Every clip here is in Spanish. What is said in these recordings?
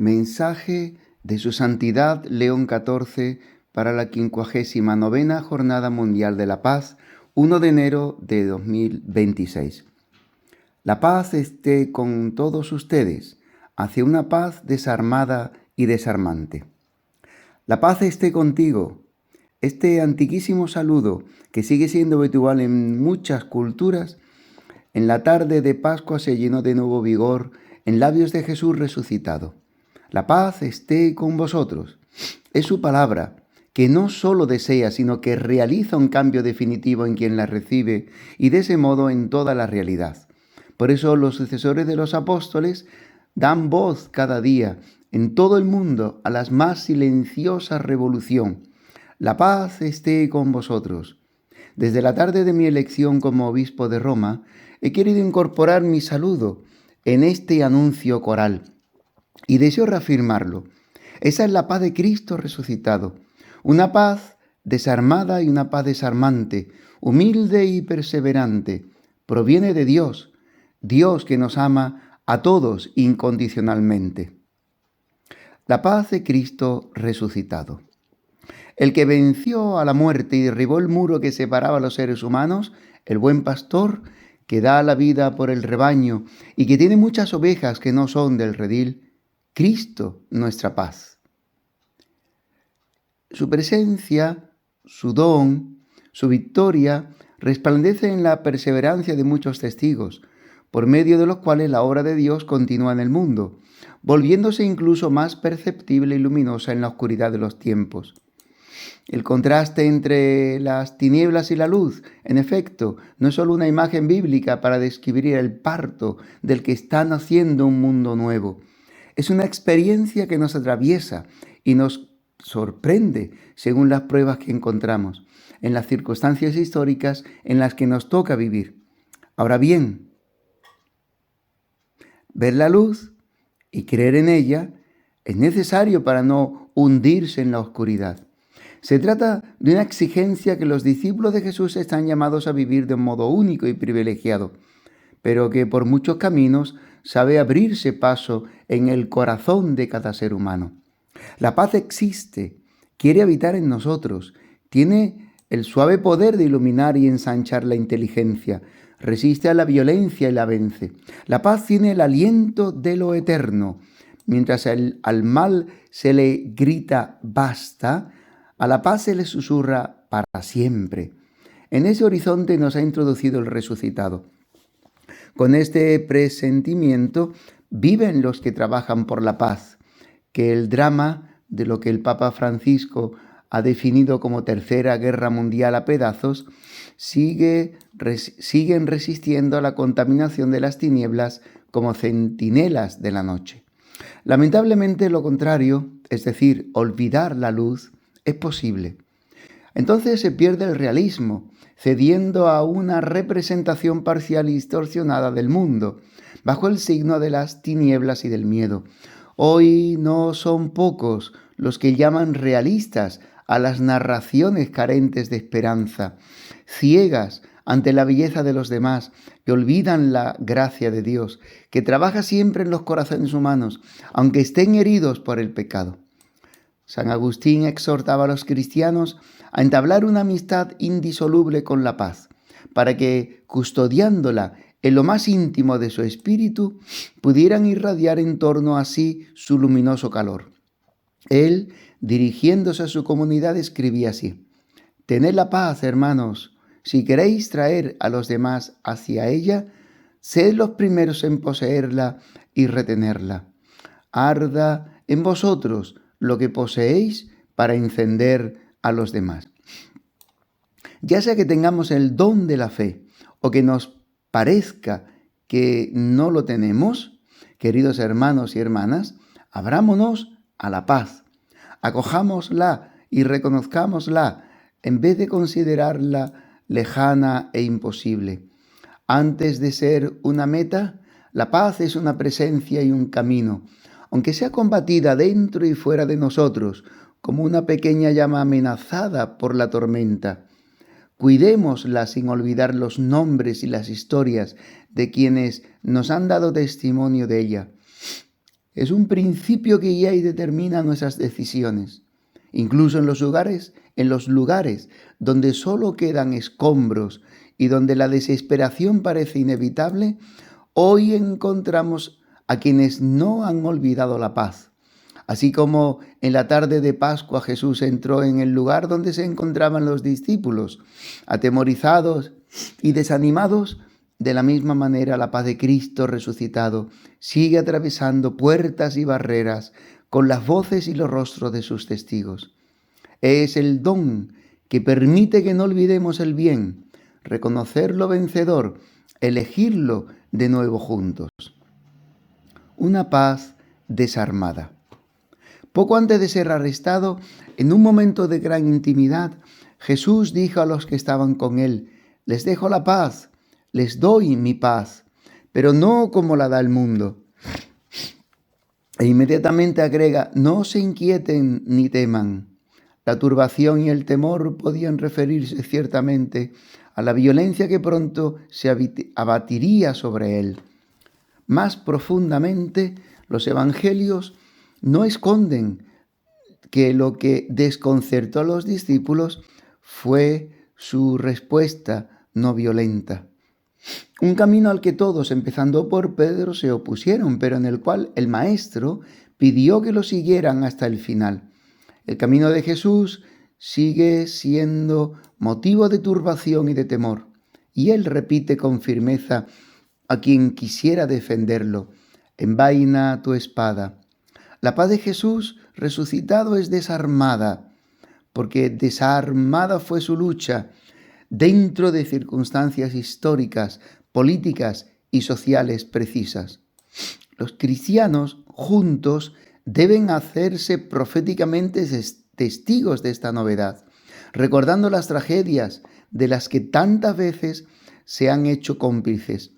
Mensaje de Su Santidad León XIV para la 59ª Jornada Mundial de la Paz, 1 de enero de 2026. La paz esté con todos ustedes, hacia una paz desarmada y desarmante. La paz esté contigo. Este antiquísimo saludo, que sigue siendo habitual en muchas culturas, en la tarde de Pascua se llenó de nuevo vigor en labios de Jesús resucitado. La paz esté con vosotros. Es su palabra, que no solo desea, sino que realiza un cambio definitivo en quien la recibe y de ese modo en toda la realidad. Por eso los sucesores de los apóstoles dan voz cada día en todo el mundo a la más silenciosa revolución. La paz esté con vosotros. Desde la tarde de mi elección como obispo de Roma, he querido incorporar mi saludo en este anuncio coral y deseo reafirmarlo. Esa es la paz de Cristo resucitado, una paz desarmada y una paz desarmante, humilde y perseverante. Proviene de Dios, Dios que nos ama a todos incondicionalmente. La paz de Cristo resucitado. El que venció a la muerte y derribó el muro que separaba a los seres humanos, el buen pastor que da la vida por el rebaño y que tiene muchas ovejas que no son del redil, Cristo, nuestra paz. Su presencia, su don, su victoria resplandece en la perseverancia de muchos testigos, por medio de los cuales la obra de Dios continúa en el mundo, volviéndose incluso más perceptible y luminosa en la oscuridad de los tiempos. El contraste entre las tinieblas y la luz, en efecto, no es solo una imagen bíblica para describir el parto del que está naciendo un mundo nuevo. Es una experiencia que nos atraviesa y nos sorprende según las pruebas que encontramos, en las circunstancias históricas en las que nos toca vivir. Ahora bien, ver la luz y creer en ella es necesario para no hundirse en la oscuridad. Se trata de una exigencia que los discípulos de Jesús están llamados a vivir de un modo único y privilegiado, pero que por muchos caminos sabe abrirse paso en el corazón de cada ser humano. La paz existe, quiere habitar en nosotros, tiene el suave poder de iluminar y ensanchar la inteligencia, resiste a la violencia y la vence. La paz tiene el aliento de lo eterno. Mientras al mal se le grita basta, a la paz se le susurra para siempre. En ese horizonte nos ha introducido el resucitado. Con este presentimiento viven los que trabajan por la paz, que el drama de lo que el Papa Francisco ha definido como Tercera Guerra Mundial a pedazos, siguen resistiendo a la contaminación de las tinieblas como centinelas de la noche. Lamentablemente lo contrario, es decir, olvidar la luz, es posible. Entonces se pierde el realismo, cediendo a una representación parcial y distorsionada del mundo, bajo el signo de las tinieblas y del miedo. Hoy no son pocos los que llaman realistas a las narraciones carentes de esperanza, ciegas ante la belleza de los demás, que olvidan la gracia de Dios, que trabaja siempre en los corazones humanos, aunque estén heridos por el pecado. San Agustín exhortaba a los cristianos a entablar una amistad indisoluble con la paz, para que, custodiándola en lo más íntimo de su espíritu, pudieran irradiar en torno a sí su luminoso calor. Él, dirigiéndose a su comunidad, escribía así: «Tened la paz, hermanos. Si queréis traer a los demás hacia ella, sed los primeros en poseerla y retenerla. Arda en vosotros lo que poseéis para encender a los demás». Ya sea que tengamos el don de la fe o que nos parezca que no lo tenemos, queridos hermanos y hermanas, abrámonos a la paz, acojámosla y reconozcámosla en vez de considerarla lejana e imposible. Antes de ser una meta, la paz es una presencia y un camino, aunque sea combatida dentro y fuera de nosotros, como una pequeña llama amenazada por la tormenta. Cuidémosla sin olvidar los nombres y las historias de quienes nos han dado testimonio de ella. Es un principio que guía y determina nuestras decisiones. Incluso en los lugares donde solo quedan escombros y donde la desesperación parece inevitable, hoy encontramos a quienes no han olvidado la paz. Así como en la tarde de Pascua Jesús entró en el lugar donde se encontraban los discípulos, atemorizados y desanimados, de la misma manera la paz de Cristo resucitado sigue atravesando puertas y barreras con las voces y los rostros de sus testigos. Es el don que permite que no olvidemos el bien, reconocerlo vencedor, elegirlo de nuevo juntos. Una paz desarmada. Poco antes de ser arrestado, en un momento de gran intimidad, Jesús dijo a los que estaban con él: les dejo la paz, les doy mi paz, pero no como la da el mundo. E inmediatamente agrega: no se inquieten ni teman. La turbación y el temor podían referirse ciertamente a la violencia que pronto se abatiría sobre él. Más profundamente, los evangelios no esconden que lo que desconcertó a los discípulos fue su respuesta no violenta. Un camino al que todos, empezando por Pedro, se opusieron, pero en el cual el Maestro pidió que lo siguieran hasta el final. El camino de Jesús sigue siendo motivo de turbación y de temor, y él repite con firmeza a quien quisiera defenderlo: envaina tu espada. La paz de Jesús resucitado es desarmada, porque desarmada fue su lucha dentro de circunstancias históricas, políticas y sociales precisas. Los cristianos juntos deben hacerse proféticamente testigos de esta novedad, recordando las tragedias de las que tantas veces se han hecho cómplices.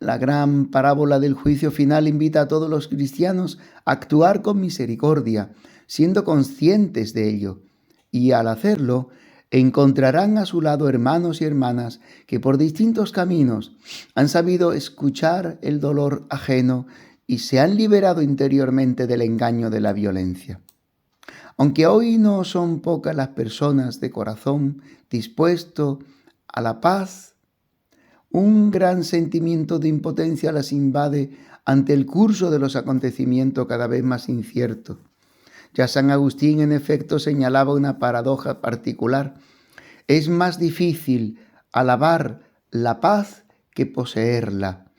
La gran parábola del juicio final invita a todos los cristianos a actuar con misericordia, siendo conscientes de ello, y al hacerlo, encontrarán a su lado hermanos y hermanas que por distintos caminos han sabido escuchar el dolor ajeno y se han liberado interiormente del engaño de la violencia. Aunque hoy no son pocas las personas de corazón dispuesto a la paz, un gran sentimiento de impotencia las invade ante el curso de los acontecimientos cada vez más incierto. Ya San Agustín, en efecto, señalaba una paradoja particular. Es más difícil alabar la paz que poseerla.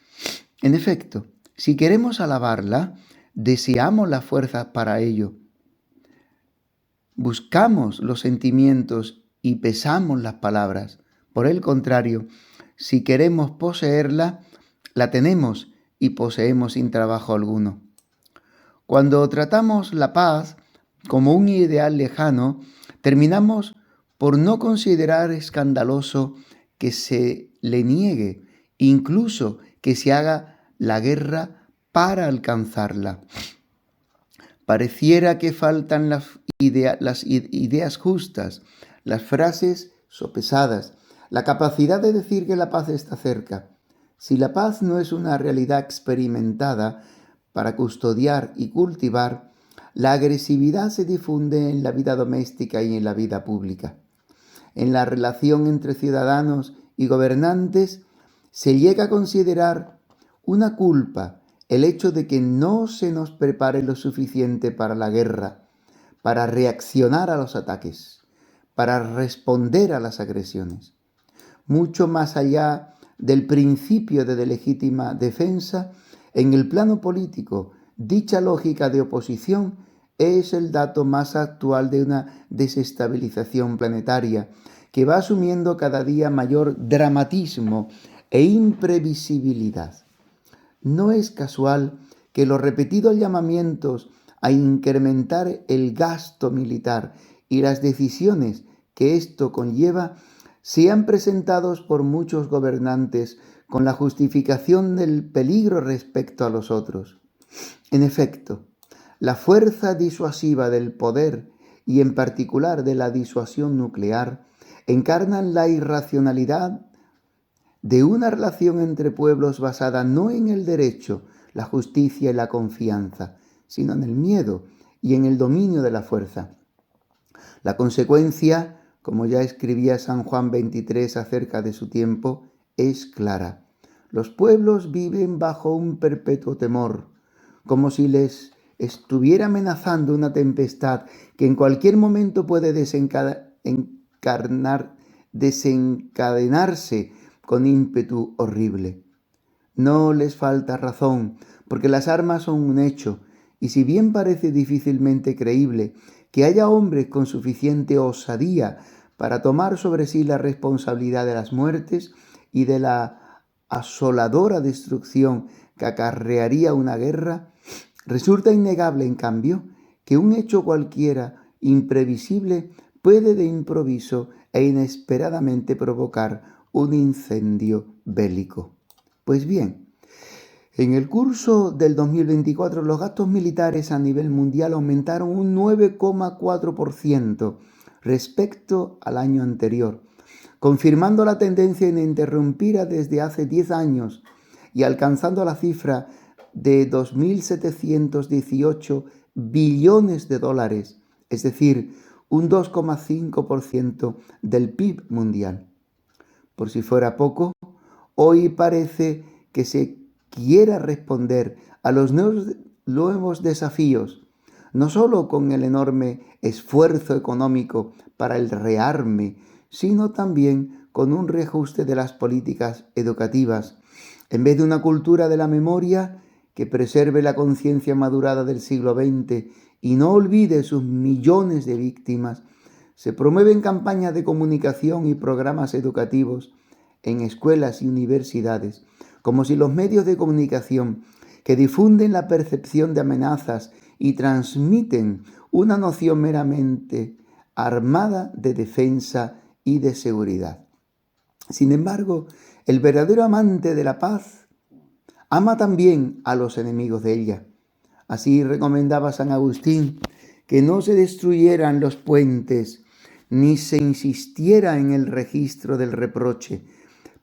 En efecto, si queremos alabarla, deseamos la fuerza para ello. Buscamos los sentimientos y pesamos las palabras. Por el contrario, si queremos poseerla, la tenemos y poseemos sin trabajo alguno. Cuando tratamos la paz como un ideal lejano, terminamos por no considerar escandaloso que se le niegue, incluso que se haga la guerra para alcanzarla. Pareciera que faltan las ideas justas, las frases sopesadas, la capacidad de decir que la paz está cerca. Si la paz no es una realidad experimentada para custodiar y cultivar, la agresividad se difunde en la vida doméstica y en la vida pública. En la relación entre ciudadanos y gobernantes se llega a considerar una culpa el hecho de que no se nos prepare lo suficiente para la guerra, para reaccionar a los ataques, para responder a las agresiones. Mucho más allá del principio de legítima defensa, en el plano político, dicha lógica de oposición es el dato más actual de una desestabilización planetaria que va asumiendo cada día mayor dramatismo e imprevisibilidad. No es casual que los repetidos llamamientos a incrementar el gasto militar y las decisiones que esto conlleva sean presentados por muchos gobernantes con la justificación del peligro respecto a los otros. En efecto, la fuerza disuasiva del poder y en particular de la disuasión nuclear encarnan la irracionalidad de una relación entre pueblos basada no en el derecho, la justicia y la confianza, sino en el miedo y en el dominio de la fuerza. La consecuencia, como ya escribía San Juan 23 acerca de su tiempo, es clara. Los pueblos viven bajo un perpetuo temor, como si les estuviera amenazando una tempestad que en cualquier momento puede desencadenarse con ímpetu horrible. No les falta razón, porque las armas son un hecho, y si bien parece difícilmente creíble que haya hombres con suficiente osadía para tomar sobre sí la responsabilidad de las muertes y de la asoladora destrucción que acarrearía una guerra, resulta innegable, en cambio, que un hecho cualquiera imprevisible puede de improviso e inesperadamente provocar un incendio bélico. Pues bien, en el curso del 2024 los gastos militares a nivel mundial aumentaron un 9,4% respecto al año anterior, confirmando la tendencia ininterrumpida desde hace 10 años y alcanzando la cifra de 2.718 billones de dólares, es decir, un 2,5% del PIB mundial. Por si fuera poco, hoy parece que se quiera responder a los nuevos desafíos, no solo con el enorme esfuerzo económico para el rearme, sino también con un reajuste de las políticas educativas. En vez de una cultura de la memoria que preserve la conciencia madurada del siglo XX y no olvide sus millones de víctimas, se promueven campañas de comunicación y programas educativos en escuelas y universidades, como si los medios de comunicación que difunden la percepción de amenazas y transmiten una noción meramente armada de defensa y de seguridad. Sin embargo, el verdadero amante de la paz ama también a los enemigos de ella. Así recomendaba San Agustín que no se destruyeran los puentes ni se insistiera en el registro del reproche,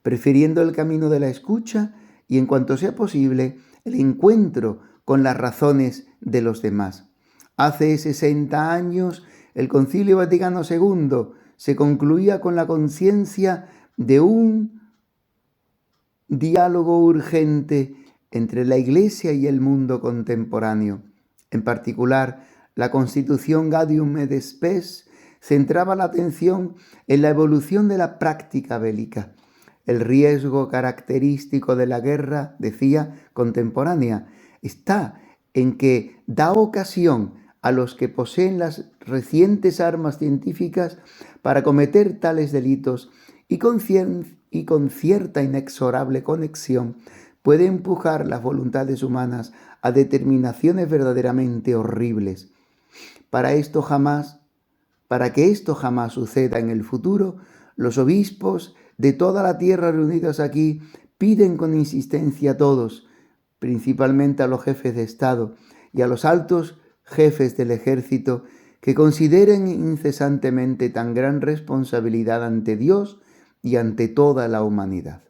prefiriendo el camino de la escucha y, en cuanto sea posible, el encuentro con las razones de los demás. Hace 60 años, el Concilio Vaticano II se concluía con la conciencia de un diálogo urgente entre la Iglesia y el mundo contemporáneo. En particular, la Constitución Gaudium et Spes centraba la atención en la evolución de la práctica bélica. El riesgo característico de la guerra, decía, contemporánea, está en que da ocasión a los que poseen las recientes armas científicas para cometer tales delitos y con cierta inexorable conexión puede empujar las voluntades humanas a determinaciones verdaderamente horribles. Para que esto jamás suceda en el futuro, los obispos de toda la tierra reunidos aquí piden con insistencia a todos, principalmente a los jefes de Estado y a los altos jefes del ejército, que consideren incesantemente tan gran responsabilidad ante Dios y ante toda la humanidad.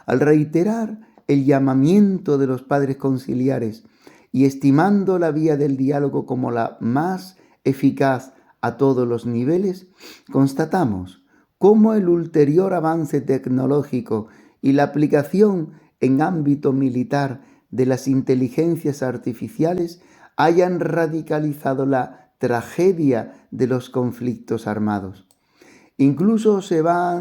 Al reiterar el llamamiento de los padres conciliares y estimando la vía del diálogo como la más eficaz a todos los niveles, constatamos cómo el ulterior avance tecnológico y la aplicación en ámbito militar de las inteligencias artificiales hayan radicalizado la tragedia de los conflictos armados. Incluso se va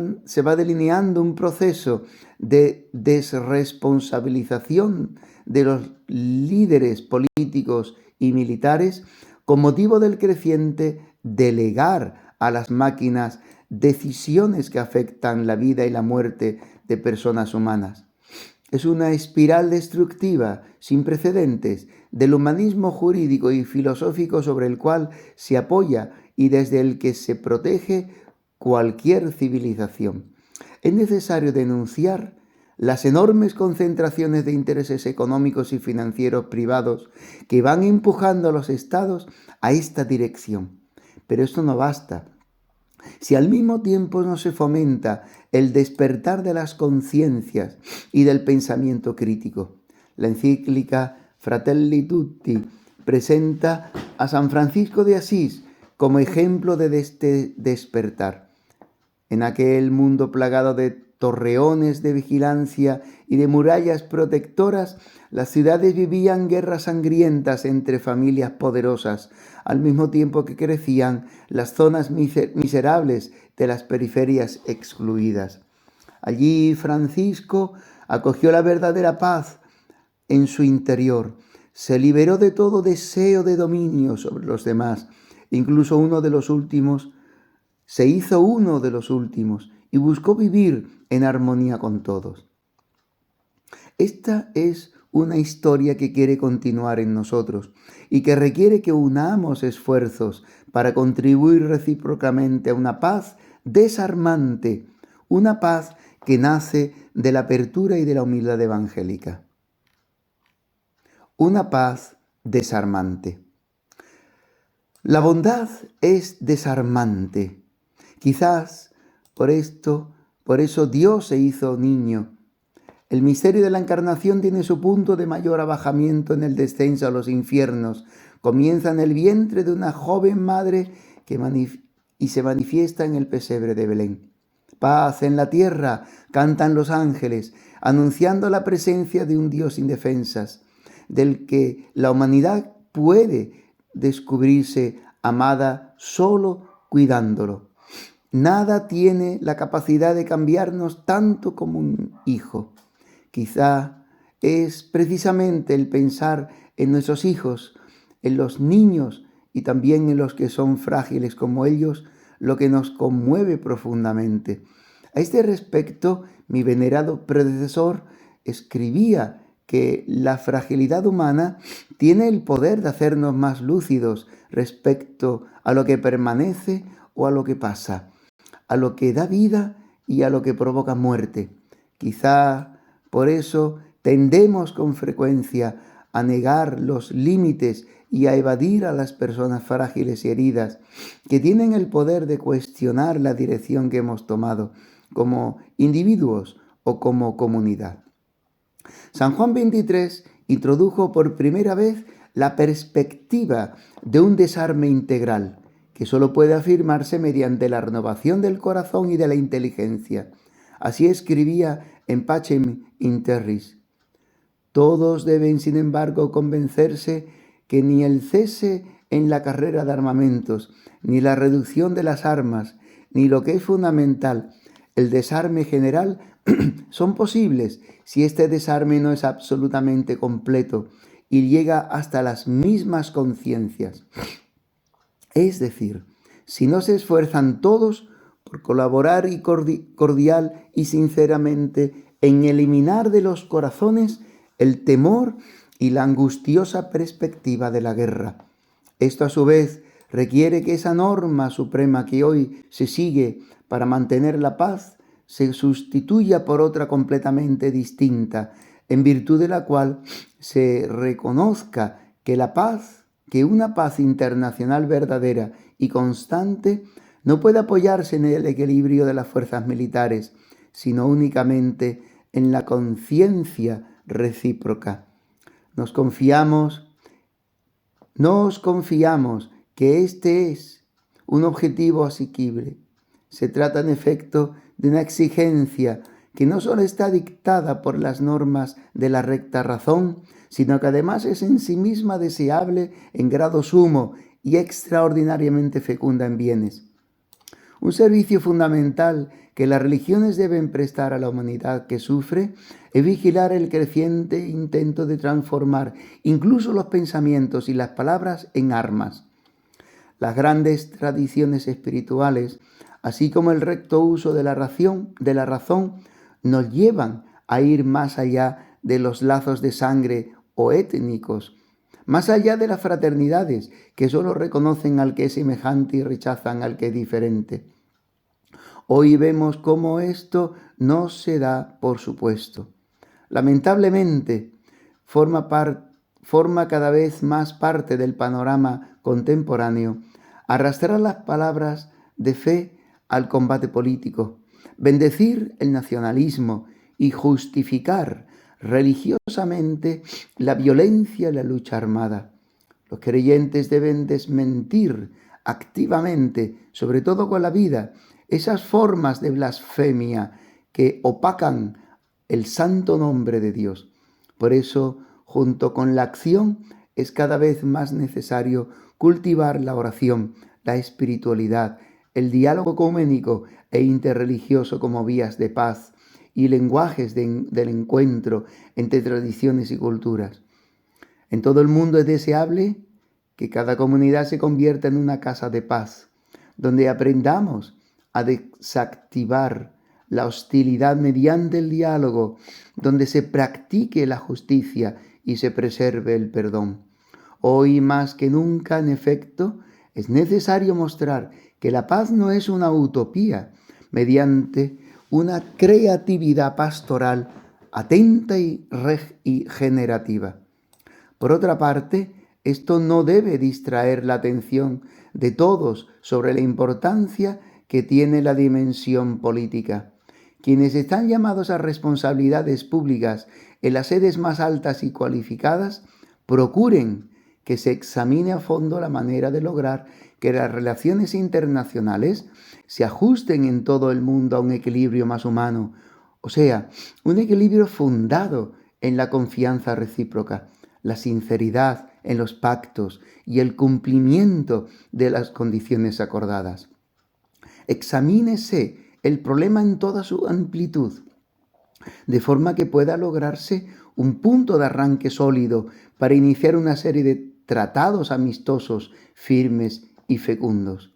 delineando un proceso de desresponsabilización de los líderes políticos y militares con motivo del creciente delegar a las máquinas decisiones que afectan la vida y la muerte de personas humanas. Es una espiral destructiva sin precedentes del humanismo jurídico y filosófico sobre el cual se apoya y desde el que se protege cualquier civilización. Es necesario denunciar las enormes concentraciones de intereses económicos y financieros privados que van empujando a los estados a esta dirección. Pero esto no basta. Si al mismo tiempo no se fomenta el despertar de las conciencias y del pensamiento crítico, La encíclica Fratelli Tutti presenta a San Francisco de Asís como ejemplo de este despertar. En aquel mundo plagado de torreones de vigilancia y de murallas protectoras, las ciudades vivían guerras sangrientas entre familias poderosas, al mismo tiempo que crecían las zonas miserables de las periferias excluidas. Allí Francisco acogió la verdadera paz en su interior, se liberó de todo deseo de dominio sobre los demás, incluso se hizo uno de los últimos y buscó vivir en armonía con todos. Esta es una historia que quiere continuar en nosotros y que requiere que unamos esfuerzos para contribuir recíprocamente a una paz desarmante, una paz que nace de la apertura y de la humildad evangélica. Una paz desarmante. La bondad es desarmante. Quizás por eso Dios se hizo niño. El misterio de la encarnación tiene su punto de mayor abajamiento en el descenso a los infiernos. Comienza en el vientre de una joven madre y se manifiesta en el pesebre de Belén. Paz en la tierra, cantan los ángeles, anunciando la presencia de un Dios sin defensas, del que la humanidad puede descubrirse amada solo cuidándolo. Nada tiene la capacidad de cambiarnos tanto como un hijo. Quizá es precisamente el pensar en nuestros hijos, en los niños y también en los que son frágiles como ellos, lo que nos conmueve profundamente. A este respecto, mi venerado predecesor escribía que la fragilidad humana tiene el poder de hacernos más lúcidos respecto a lo que permanece o a lo que pasa, a lo que da vida y a lo que provoca muerte. Quizá por eso tendemos con frecuencia a negar los límites y a evadir a las personas frágiles y heridas que tienen el poder de cuestionar la dirección que hemos tomado como individuos o como comunidad. San Juan 23 introdujo por primera vez la perspectiva de un desarme integral, que solo puede afirmarse mediante la renovación del corazón y de la inteligencia. Así escribía en Pacem in Terris: todos deben, sin embargo, convencerse que ni el cese en la carrera de armamentos, ni la reducción de las armas, ni lo que es fundamental, el desarme general, son posibles si este desarme no es absolutamente completo y llega hasta las mismas conciencias. Es decir, si no se esfuerzan todos por colaborar y cordial y sinceramente en eliminar de los corazones el temor y la angustiosa perspectiva de la guerra. Esto a su vez requiere que esa norma suprema que hoy se sigue para mantener la paz se sustituya por otra completamente distinta, en virtud de la cual se reconozca que una paz internacional verdadera y constante no puede apoyarse en el equilibrio de las fuerzas militares, sino únicamente en la conciencia recíproca. Nos confiamos que este es un objetivo asequible. Se trata, en efecto, de una exigencia que no solo está dictada por las normas de la recta razón, sino que además es en sí misma deseable en grado sumo y extraordinariamente fecunda en bienes. Un servicio fundamental que las religiones deben prestar a la humanidad que sufre es vigilar el creciente intento de transformar incluso los pensamientos y las palabras en armas. Las grandes tradiciones espirituales, así como el recto uso de la razón, nos llevan a ir más allá de los lazos de sangre o étnicos, más allá de las fraternidades que solo reconocen al que es semejante y rechazan al que es diferente. Hoy vemos cómo esto no se da por supuesto. Lamentablemente, forma cada vez más parte del panorama contemporáneo arrastrar las palabras de fe al combate político, bendecir el nacionalismo y justificar religiosamente la violencia y la lucha armada. Los creyentes deben desmentir activamente, sobre todo con la vida, esas formas de blasfemia que opacan el santo nombre de Dios. Por eso, junto con la acción, es cada vez más necesario cultivar la oración, la espiritualidad, el diálogo ecuménico e interreligioso como vías de paz y lenguajes del encuentro entre tradiciones y culturas. En todo el mundo es deseable que cada comunidad se convierta en una casa de paz, donde aprendamos a desactivar la hostilidad mediante el diálogo, donde se practique la justicia y se preserve el perdón. Hoy más que nunca, en efecto, es necesario mostrar que la paz no es una utopía, mediante una creatividad pastoral atenta y regenerativa. Por otra parte, esto no debe distraer la atención de todos sobre la importancia que tiene la dimensión política. Quienes están llamados a responsabilidades públicas en las sedes más altas y cualificadas, procuren que se examine a fondo la manera de lograr que las relaciones internacionales se ajusten en todo el mundo a un equilibrio más humano, o sea, un equilibrio fundado en la confianza recíproca, la sinceridad en los pactos y el cumplimiento de las condiciones acordadas. Examínese el problema en toda su amplitud, de forma que pueda lograrse un punto de arranque sólido para iniciar una serie de tratados amistosos, firmes y fecundos.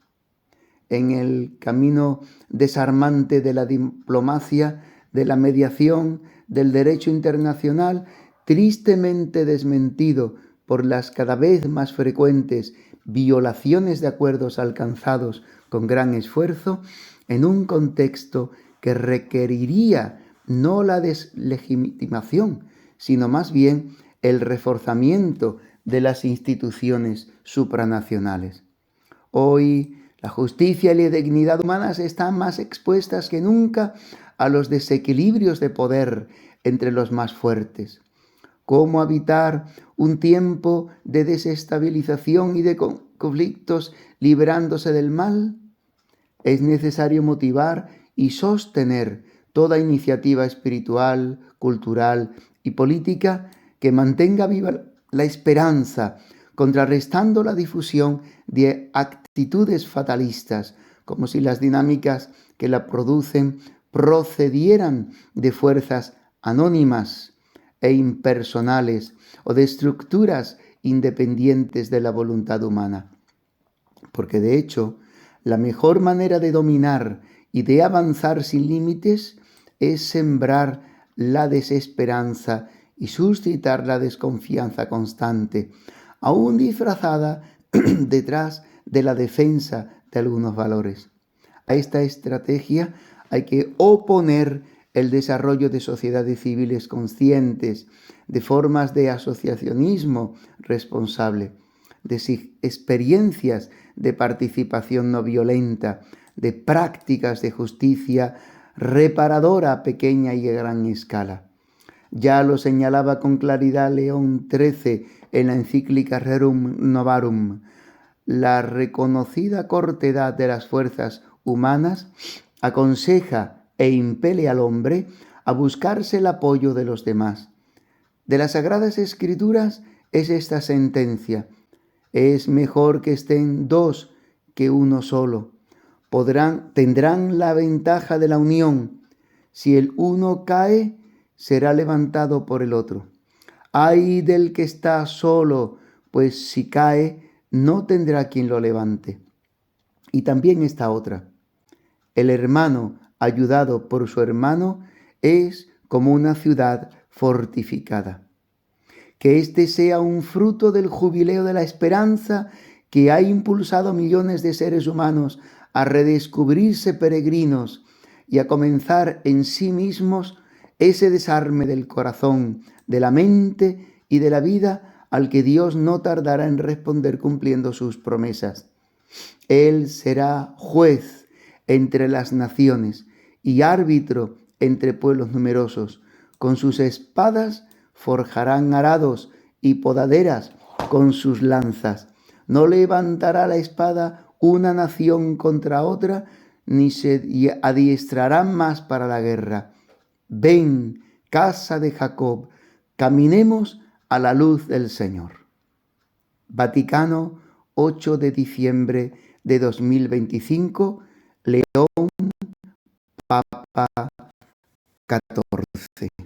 En el camino desarmante de la diplomacia, de la mediación, del derecho internacional, tristemente desmentido por las cada vez más frecuentes violaciones de acuerdos alcanzados con gran esfuerzo, en un contexto que requeriría no la deslegitimación, sino más bien el reforzamiento de las instituciones supranacionales. Hoy la justicia y la dignidad humanas están más expuestas que nunca a los desequilibrios de poder entre los más fuertes. ¿Cómo evitar un tiempo de desestabilización y de conflictos liberándose del mal? Es necesario motivar y sostener toda iniciativa espiritual, cultural y política que mantenga viva la esperanza, contrarrestando la difusión de actitudes fatalistas, como si las dinámicas que la producen procedieran de fuerzas anónimas e impersonales o de estructuras independientes de la voluntad humana. Porque de hecho, la mejor manera de dominar y de avanzar sin límites es sembrar la desesperanza y suscitar la desconfianza constante, aún disfrazada detrás de la defensa de algunos valores. A esta estrategia hay que oponer el desarrollo de sociedades civiles conscientes, de formas de asociacionismo responsable, de experiencias de participación no violenta, de prácticas de justicia reparadora a pequeña y a gran escala. Ya lo señalaba con claridad León XIII en la encíclica Rerum Novarum. La reconocida cortedad de las fuerzas humanas aconseja e impele al hombre a buscarse el apoyo de los demás. De las Sagradas Escrituras es esta sentencia: es mejor que estén dos que uno solo. Tendrán la ventaja de la unión. Si el uno cae, será levantado por el otro. Ay del que está solo, pues si cae, no tendrá quien lo levante. Y también esta otra: el hermano ayudado por su hermano es como una ciudad fortificada. Que este sea un fruto del jubileo de la esperanza que ha impulsado a millones de seres humanos a redescubrirse peregrinos y a comenzar en sí mismos ese desarme del corazón, de la mente y de la vida al que Dios no tardará en responder cumpliendo sus promesas. Él será juez entre las naciones y árbitro entre pueblos numerosos, con sus espadas forjarán arados y podaderas con sus lanzas. No levantará la espada una nación contra otra, ni se adiestrarán más para la guerra. Ven, casa de Jacob, caminemos a la luz del Señor. Vaticano, 8 de diciembre de 2025, León Papa 14.